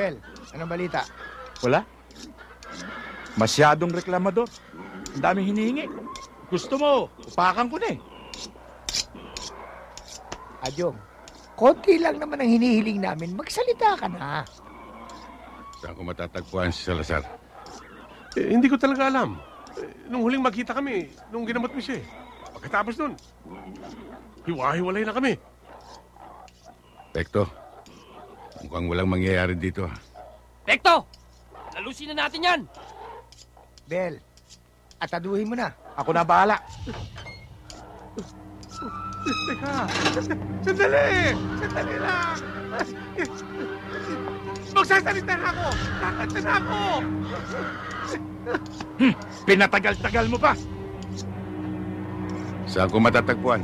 Bel, anong balita? Wala. Masyadong reklamador. Ang daming hinihingi. Gusto mo, upakan ko na eh. Adyong, konti lang naman ang hinihiling namin. Magsalita ka na. Saan ko matatagpuan si Salazar? Hindi ko talaga alam. Nung huling magkita kami, nung ginamot mo siya eh. Pagkatapos nun, hiwa-hiwalay na kami. Tekto, mukhang walang mangyayari dito. Pekto! Lalusin na natin yan! Bel, ataduhin mo na. Ako na bahala. Teka, sandali! Sandali lang! Magsasalita na ako! Kakanta na ako! Pinatagal-tagal mo pa. Saan ko matatagpuan?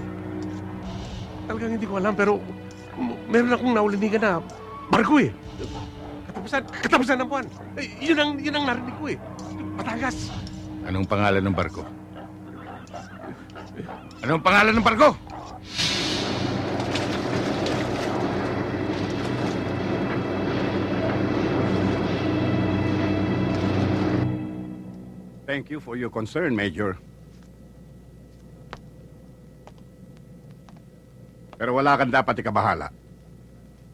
Talagang hindi ko alam, pero meron akong naulinigan na barko eh. Katapusan ng buwan. Yun ang narinig ko eh. Batangas. Anong pangalan ng barko? Anong pangalan ng barko? Thank you for your concern, Major. Pero wala kang dapat ikabahala.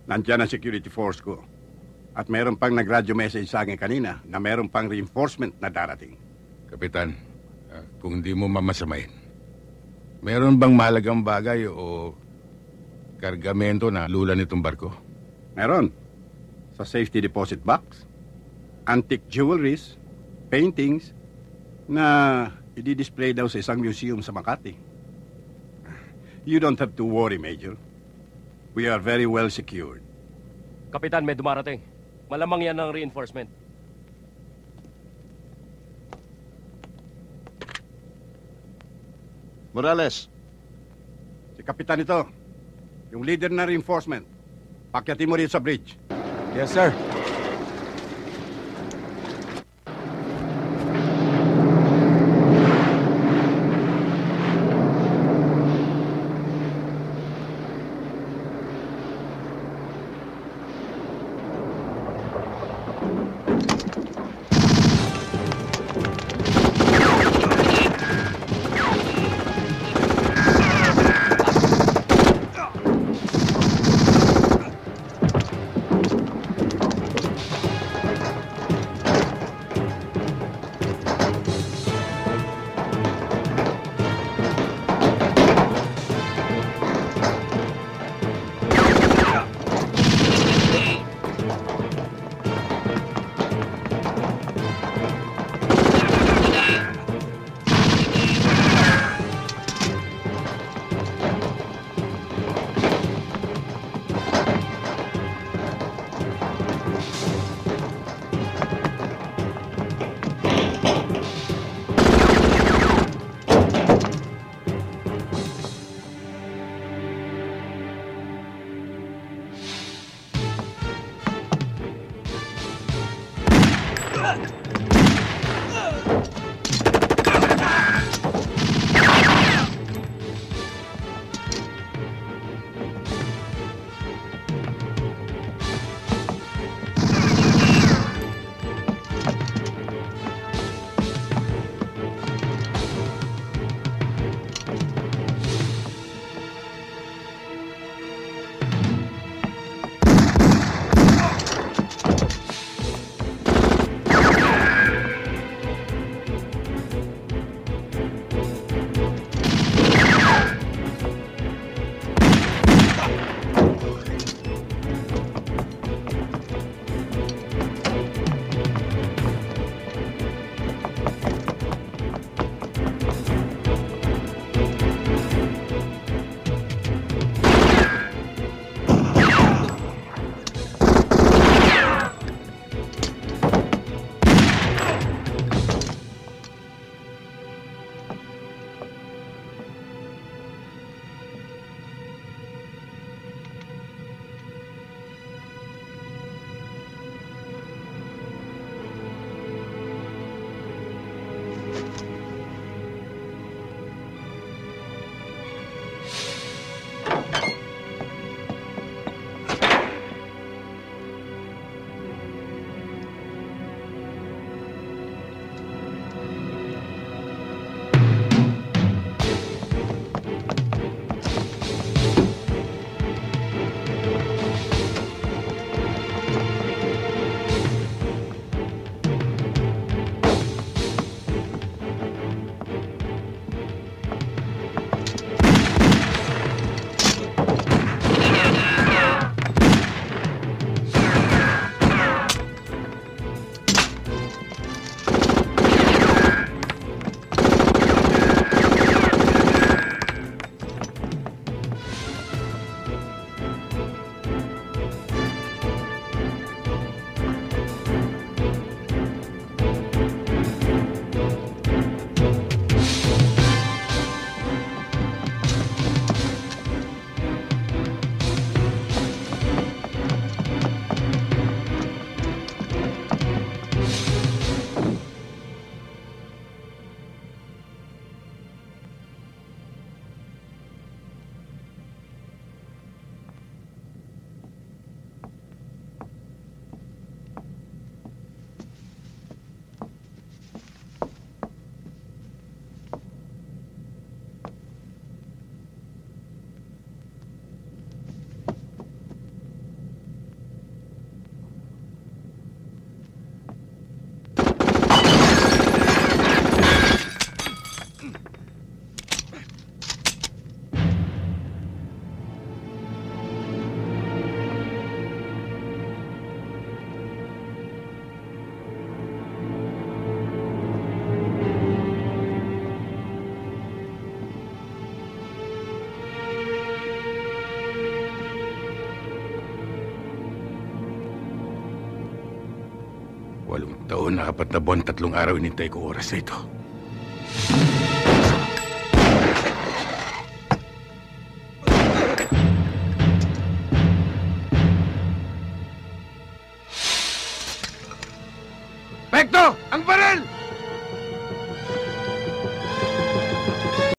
Nandiyan ang security force ko. At meron pang nag-radio message sa akin kanina na meron pang reinforcement na darating. Kapitan, kung di mo mamasamain, meron bang mahalagang bagay o kargamento na lula nitong barko? Meron. Sa safety deposit box, antique jewelries, paintings, na i-display daw sa isang museum sa Makati. You don't have to worry, Major. We are very well secured. Kapitan, may dumarating. Malamang yan ang reinforcement. Morales. Si Kapitan ito, yung leader na reinforcement. Pakyatin mo rin sa bridge. Yes, sir. 8 taon na 4 na buwan, 3 araw inintay ko oras na ito.